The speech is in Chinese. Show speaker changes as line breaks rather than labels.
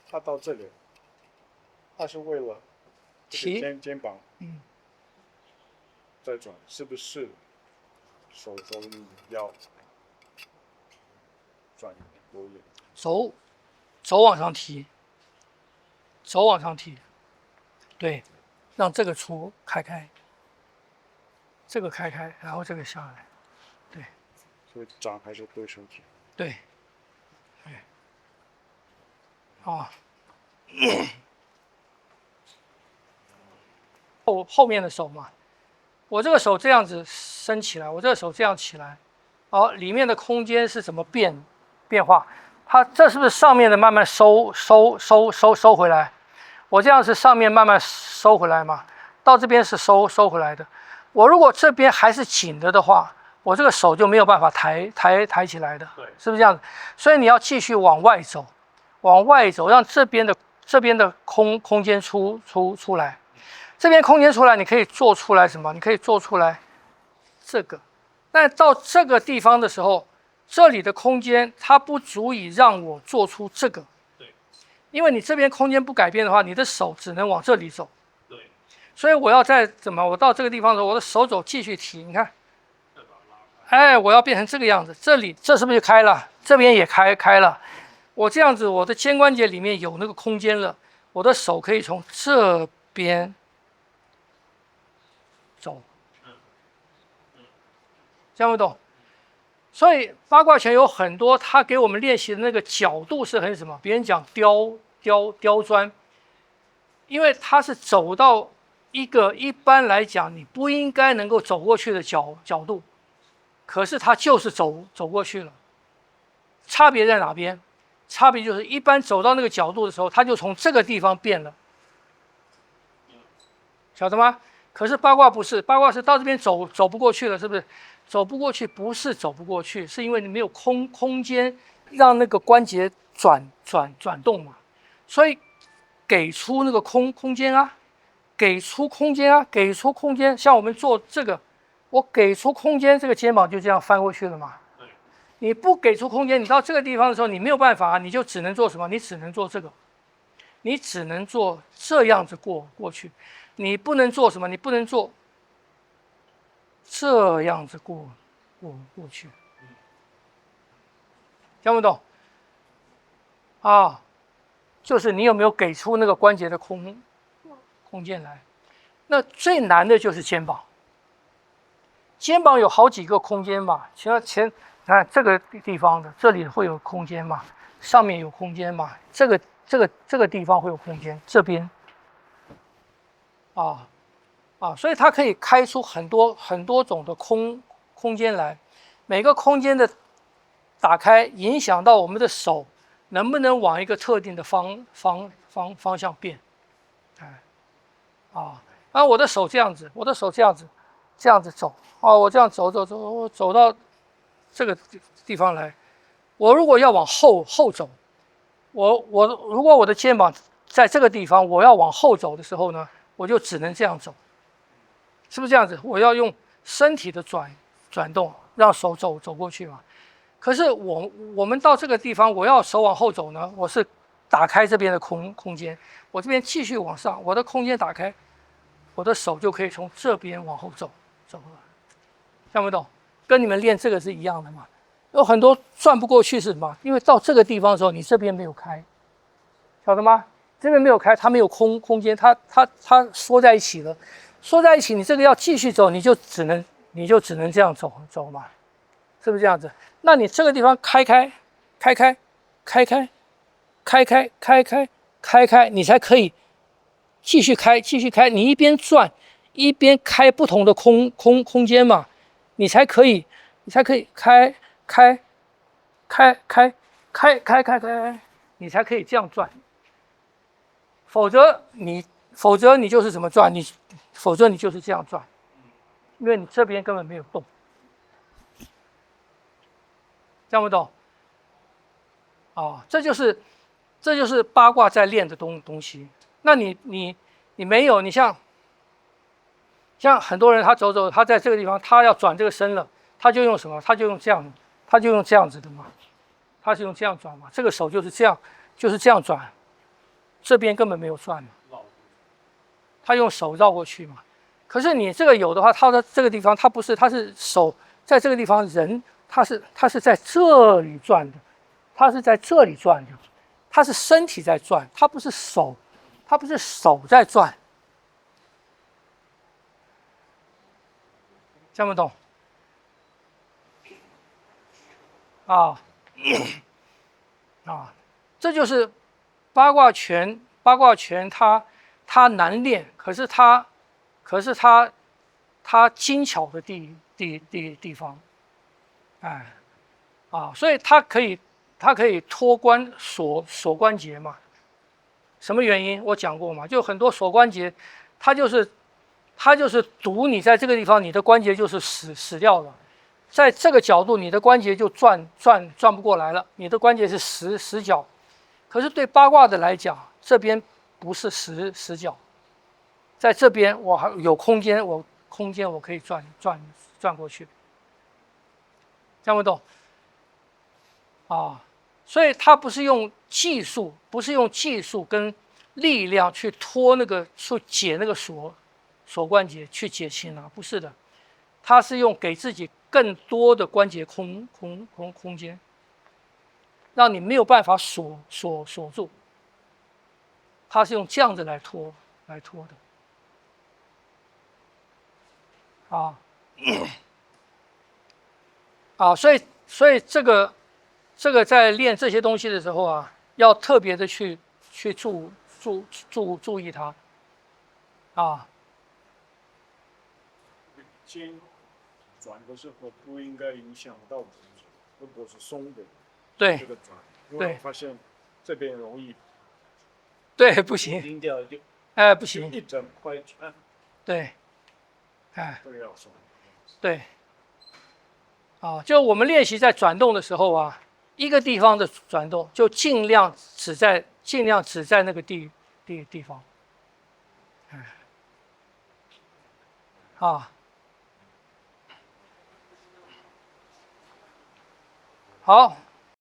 它到这里，它是为了这个肩膀，再转，是不是手肘你要转多一点？
手往上提，手往上提，对，让这个出开开，这个开开，然后这个下来，对，
所以掌还是对身体。
对，啊，后面的手嘛，我这个手这样子伸起来，我这个手这样起来，好，里面的空间是怎么变化？它这是不是上面的慢慢收回来？我这样是上面慢慢收回来嘛，到这边是收回来的。我如果这边还是紧的话，我这个手就没有办法抬起来的，是不是这样子？所以你要继续往外走，让这边的空间出来。这边空间出来，你可以做出来什么？你可以做出来这个，但到这个地方的时候，这里的空间它不足以让我做出这个。
对，
因为你这边空间不改变的话，你的手只能往这里走。
对，
所以我要再怎么，我到这个地方的时候，我的手肘继续提，你看，哎，我要变成这个样子，这是不是就开了？这边也开了。我这样子，我的肩关节里面有那个空间了，我的手可以从这边走，这样不懂？所以八卦拳有很多，他给我们练习的那个角度是很什么？别人讲刁钻，因为他是走到一个一般来讲你不应该能够走过去的角度，可是他就是走过去了。差别在哪边？差别就是一般走到那个角度的时候，他就从这个地方变了，晓得吗？可是八卦不是，八卦是到这边走不过去了，是不是？走不过去不是走不过去，是因为你没有空间让那个关节转动嘛，所以给出那个空间啊，给出空间啊，给出空间。像我们做这个，我给出空间，这个肩膀就这样翻过去了嘛。你不给出空间，你到这个地方的时候，你没有办法，你就只能做什么？你只能做这个，你只能做这样子过去，你不能做什么？你不能做这样子过去，听不懂？啊，就是你有没有给出那个关节的空间来？那最难的就是肩膀，肩膀有好几个空间嘛，看这个地方的，这里会有空间嘛，上面有空间嘛，这个地方会有空间，这边，所以它可以开出很多种的空间来，每个空间的打开影响到我们的手能不能往一个特定的方向变，我的手这样子，这样子走，我这样走到这个地方来，我如果要往后走，如果我的肩膀在这个地方，我要往后走的时候呢，我就只能这样走，是不是这样子？我要用身体的转动，让手走过去嘛。可是我们到这个地方，我要手往后走呢，我是打开这边的空间，我这边继续往上，我的空间打开，我的手就可以从这边往后走了，看不懂？跟你们练这个是一样的嘛？有很多转不过去是什么？因为到这个地方的时候，你这边没有开，晓得吗？这边没有开，它没有空间，它缩在一起了，缩在一起，你这个要继续走，你就只能这样走嘛，是不是这样子？那你这个地方开开，你才可以继续开。你一边转一边开不同的空间嘛，你才可以开，你才可以这样转。否则你就是怎么转？否则你就是这样转，因为你这边根本没有动。这样不懂？这就是八卦在练的东西。那你没有，你像很多人他走，他在这个地方他要转这个身了，他就用什么？他就用这样子的嘛，他是用这样转嘛。这个手就是这样转，这边根本没有转嘛，他用手绕过去嘛。可是你这个有的话，他的这个地方他不是，他是手在这个地方，人他是在这里转的，他是在这里转的，他是身体在转，他不是手，他不是手在转，这么懂？啊啊，这就是八卦拳。八卦拳它难练，可是它精巧的地方，哎啊，所以它可以脱关锁关节嘛。什么原因？我讲过嘛，就很多锁关节，它就是堵你在这个地方，你的关节就是死掉了。在这个角度，你的关节就转不过来了，你的关节是死角。可是对八卦的来讲，这边不是死角，在这边我还有空间，我可以转过去，这样不懂？啊，所以它不是用技术，跟力量去拖那个去解那个锁关节去解清啊，不是的，它是用给自己更多的关节空间。让你没有办法锁住，它是用这样子来拖的，所以这个在练这些东西的时候啊，要特别的去注意它，啊，
肩转的时候不应该影响到骨质，如果是松的，
对
这个转，因为我发现这边容易，
对，不行，
拎掉就，
不行，
一整块转，
对，
都要松，
对，就我们练习在转动的时候啊，一个地方的转动就尽量只在那个地方，好。